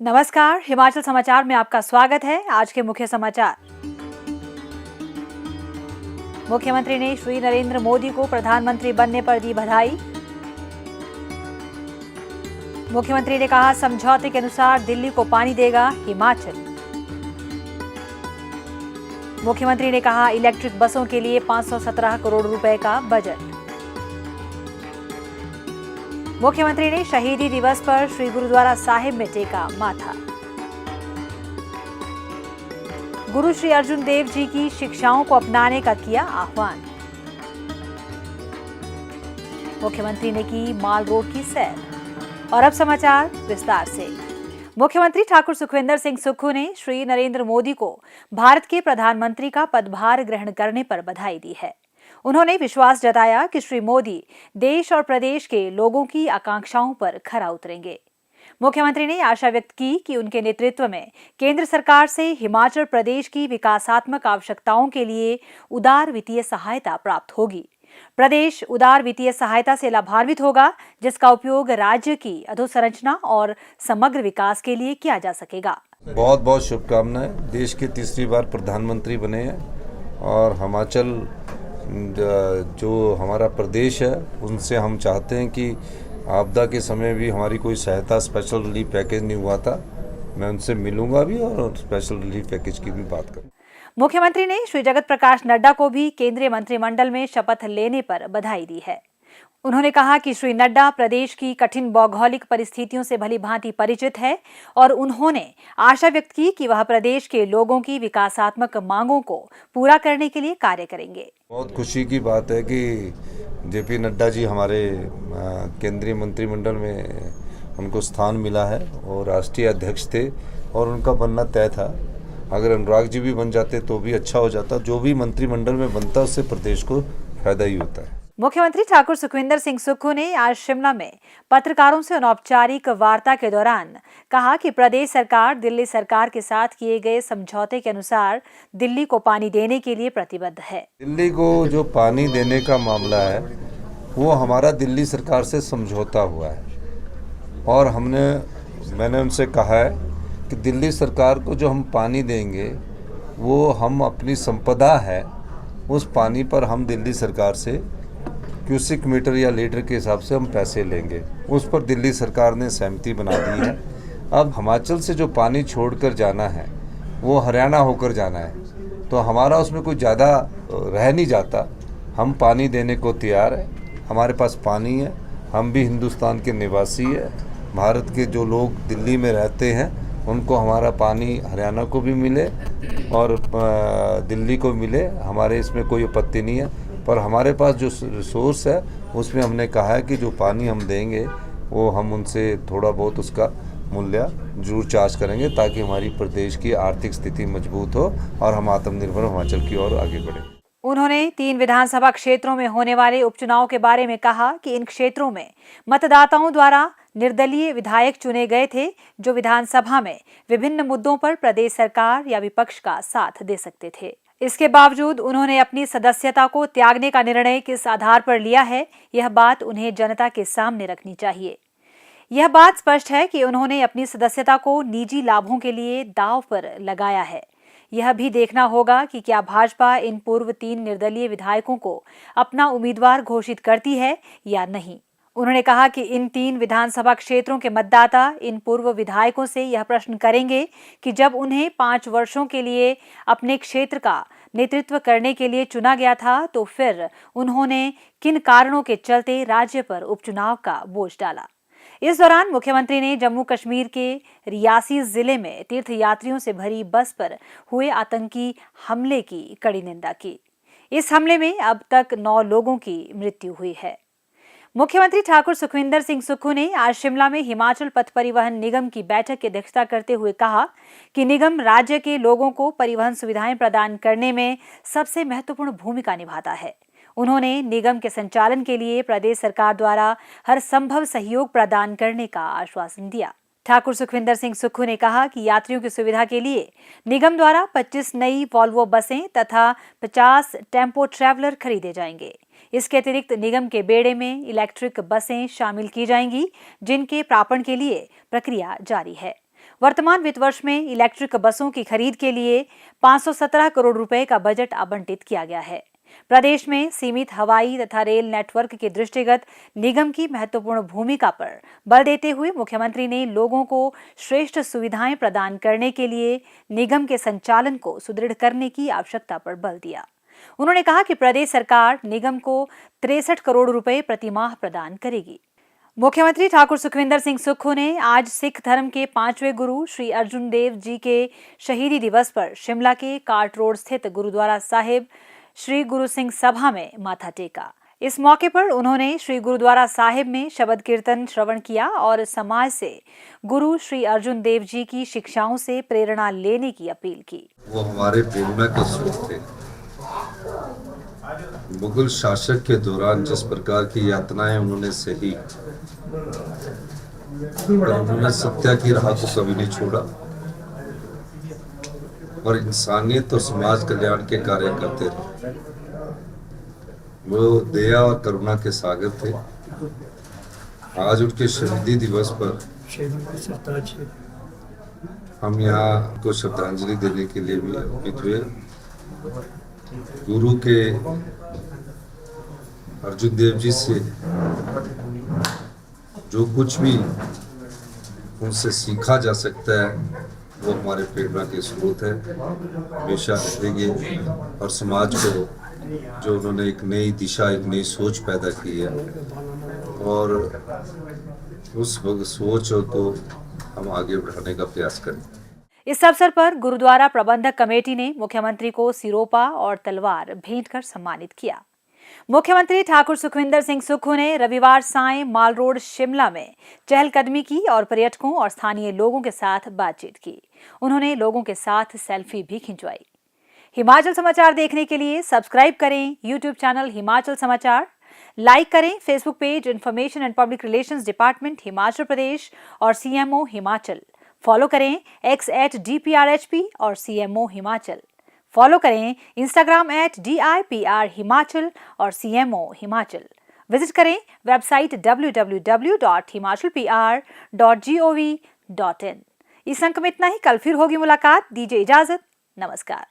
नमस्कार, हिमाचल समाचार में आपका स्वागत है। आज के मुख्य समाचार। मुख्यमंत्री ने श्री नरेंद्र मोदी को प्रधानमंत्री बनने पर दी बधाई। मुख्यमंत्री ने कहा, समझौते के अनुसार दिल्ली को पानी देगा हिमाचल। मुख्यमंत्री ने कहा, इलेक्ट्रिक बसों के लिए 517 करोड़ रुपए का बजट। मुख्यमंत्री ने शहीदी दिवस पर श्री गुरुद्वारा साहिब में टेका माथा। गुरु श्री अर्जुन देव जी की शिक्षाओं को अपनाने का किया आह्वान। मुख्यमंत्री ने की माल रोड की सैर। और अब समाचार विस्तार से। मुख्यमंत्री ठाकुर सुखविंदर सिंह सुक्खू ने श्री नरेंद्र मोदी को भारत के प्रधानमंत्री का पदभार ग्रहण करने पर बधाई दी है। उन्होंने विश्वास जताया कि श्री मोदी देश और प्रदेश के लोगों की आकांक्षाओं पर खरा उतरेंगे। मुख्यमंत्री ने आशा व्यक्त की कि उनके नेतृत्व में केंद्र सरकार से हिमाचल प्रदेश की विकासात्मक आवश्यकताओं के लिए उदार वित्तीय सहायता प्राप्त होगी। प्रदेश उदार वित्तीय सहायता से लाभान्वित होगा, जिसका उपयोग राज्य की अधोसंरचना और समग्र विकास के लिए किया जा सकेगा। बहुत बहुत शुभकामनाएं। देश के तीसरी बार प्रधानमंत्री बने हैं और हिमाचल जो हमारा प्रदेश है उनसे हम चाहते हैं कि आपदा के समय भी हमारी कोई सहायता स्पेशल रिलीफ पैकेज नहीं हुआ था। मैं उनसे मिलूंगा भी और स्पेशल रिलीफ पैकेज की भी बात करूँ। मुख्यमंत्री ने श्री जगत प्रकाश नड्डा को भी केंद्रीय मंत्रिमंडल में शपथ लेने पर बधाई दी है। उन्होंने कहा कि श्री नड्डा प्रदेश की कठिन भौगोलिक परिस्थितियों से भली भांति परिचित है और उन्होंने आशा व्यक्त की कि वह प्रदेश के लोगों की विकासात्मक मांगों को पूरा करने के लिए कार्य करेंगे। बहुत खुशी की बात है कि जेपी नड्डा जी हमारे केंद्रीय मंत्रिमंडल में उनको स्थान मिला है और राष्ट्रीय अध्यक्ष थे और उनका बनना तय था। अगर अनुराग जी भी बन जाते तो भी अच्छा हो जाता। जो भी मंत्रिमंडल में बनता उससे प्रदेश को फायदा ही होता है। मुख्यमंत्री ठाकुर सुखविंदर सिंह सुक्खू ने आज शिमला में पत्रकारों से अनौपचारिक वार्ता के दौरान कहा कि प्रदेश सरकार दिल्ली सरकार के साथ किए गए समझौते के अनुसार दिल्ली को पानी देने के लिए प्रतिबद्ध है। दिल्ली को जो पानी देने का मामला है वो हमारा दिल्ली सरकार से समझौता हुआ है और मैंने उनसे कहा है कि दिल्ली सरकार को जो हम पानी देंगे वो हम अपनी संपदा है, उस पानी पर हम दिल्ली सरकार से क्यूसिक मीटर या लीटर के हिसाब से हम पैसे लेंगे। उस पर दिल्ली सरकार ने सहमति बना दी है। अब हिमाचल से जो पानी छोड़कर जाना है वो हरियाणा होकर जाना है, तो हमारा उसमें कोई ज़्यादा रह नहीं जाता। हम पानी देने को तैयार है, हमारे पास पानी है। हम भी हिंदुस्तान के निवासी है। भारत के जो लोग दिल्ली में रहते हैं उनको हमारा पानी हरियाणा को भी मिले और दिल्ली को मिले, हमारे इसमें कोई आपत्ति नहीं है। पर हमारे पास जो रिसोर्स है उसमें हमने कहा है कि जो पानी हम देंगे वो हम उनसे थोड़ा बहुत उसका मूल्य जरूर चार्ज करेंगे ताकि हमारी प्रदेश की आर्थिक स्थिति मजबूत हो और हम आत्मनिर्भर हिमाचल की ओर आगे बढ़ें। उन्होंने 3 विधानसभा क्षेत्रों में होने वाले उपचुनाव के बारे में कहा कि इन क्षेत्रों में मतदाताओं द्वारा निर्दलीय विधायक चुने गए थे, जो विधानसभा में विभिन्न मुद्दों पर प्रदेश सरकार या विपक्ष का साथ दे सकते थे। इसके बावजूद उन्होंने अपनी सदस्यता को त्यागने का निर्णय किस आधार पर लिया है, यह बात उन्हें जनता के सामने रखनी चाहिए। यह बात स्पष्ट है कि उन्होंने अपनी सदस्यता को निजी लाभों के लिए दांव पर लगाया है। यह भी देखना होगा कि क्या भाजपा इन पूर्व 3 निर्दलीय विधायकों को अपना उम्मीदवार घोषित करती है या नहीं। उन्होंने कहा कि इन 3 विधानसभा क्षेत्रों के मतदाता इन पूर्व विधायकों से यह प्रश्न करेंगे कि जब उन्हें 5 वर्षों के लिए अपने क्षेत्र का नेतृत्व करने के लिए चुना गया था तो फिर उन्होंने किन कारणों के चलते राज्य पर उपचुनाव का बोझ डाला। इस दौरान मुख्यमंत्री ने जम्मू कश्मीर के रियासी जिले में तीर्थयात्रियों से भरी बस पर हुए आतंकी हमले की कड़ी निंदा की। इस हमले में अब तक 9 लोगों की मृत्यु हुई है। मुख्यमंत्री ठाकुर सुखविंदर सिंह सुक्खू ने आज शिमला में हिमाचल पथ परिवहन निगम की बैठक की अध्यक्षता करते हुए कहा कि निगम राज्य के लोगों को परिवहन सुविधाएं प्रदान करने में सबसे महत्वपूर्ण भूमिका निभाता है। उन्होंने निगम के संचालन के लिए प्रदेश सरकार द्वारा हर संभव सहयोग प्रदान करने का आश्वासन दिया। ठाकुर सुखविंदर सिंह सुक्खू ने कहा कि यात्रियों की सुविधा के लिए निगम द्वारा 25 नई वॉल्वो बसें तथा 50 टेम्पो ट्रैवलर खरीदे जाएंगे। इसके अतिरिक्त निगम के बेड़े में इलेक्ट्रिक बसें शामिल की जाएंगी, जिनके प्रापण के लिए प्रक्रिया जारी है। वर्तमान वित्त वर्ष में इलेक्ट्रिक बसों की खरीद के लिए 517 करोड़ रुपए का बजट आवंटित किया गया है। प्रदेश में सीमित हवाई तथा रेल नेटवर्क के दृष्टिगत निगम की महत्वपूर्ण भूमिका पर बल देते हुए मुख्यमंत्री ने लोगों को श्रेष्ठ सुविधाएं प्रदान करने के लिए निगम के संचालन को सुदृढ़ करने की आवश्यकता पर बल दिया। उन्होंने कहा कि प्रदेश सरकार निगम को 63 करोड़ रुपए प्रतिमाह प्रदान करेगी। मुख्यमंत्री ठाकुर सुखविंदर सिंह सुक्खू ने आज सिख धर्म के 5वें गुरु श्री अर्जुन देव जी के शहीदी दिवस पर शिमला के कार्ट रोड स्थित गुरुद्वारा साहिब श्री गुरु सिंह सभा में माथा टेका। इस मौके पर उन्होंने श्री गुरुद्वारा साहिब में शबद कीर्तन श्रवण किया और समाज से गुरु श्री अर्जुन देव जी की शिक्षाओं से प्रेरणा लेने की अपील की। वो हमारे प्रेरणा के स्रोत थे। मुगल शासक के दौरान जिस प्रकार की यातनाएं उन्होंने सही, उन्होंने सत्य की राह को कभी नहीं छोड़ा और इंसानियत और समाज कल्याण के कार्य करते रहे। वो दया और करुणा के सागर थे। आज उनके शहीदी दिवस पर हम यहाँ को श्रद्धांजलि देने के लिए भी उपस्थित हुए। गुरु के अर्जुन देव जी से जो कुछ भी उनसे सीखा जा सकता है वो हमारे प्रेरणा के स्रोत है, हमेशा रहेंगे। और समाज को जो उन्होंने एक नई दिशा, एक नई सोच पैदा की है और उस सोच को हम आगे बढ़ाने का प्रयास करें। इस अवसर पर गुरुद्वारा प्रबंधक कमेटी ने मुख्यमंत्री को सिरोपा और तलवार भेंट कर सम्मानित किया। मुख्यमंत्री ठाकुर सुखविंदर सिंह सुक्खू ने रविवार सायं माल रोड शिमला में चहलकदमी की और पर्यटकों और स्थानीय लोगों के साथ बातचीत की। उन्होंने लोगों के साथ सेल्फी भी खिंचवाई। हिमाचल समाचार देखने के लिए सब्सक्राइब करें यूट्यूब चैनल हिमाचल समाचार, लाइक करें Facebook page information and public relations department Himachal Pradesh और CMO हिमाचल। फॉलो करें X@DPRHP और CMO हिमाचल। फॉलो करें Instagram @DIPR हिमाचल और CMO हिमाचल। विजिट करें वेबसाइट www.himachalpr.gov.in। इस अंक में इतना ही। कल फिर होगी मुलाकात। दीजिए इजाजत। नमस्कार।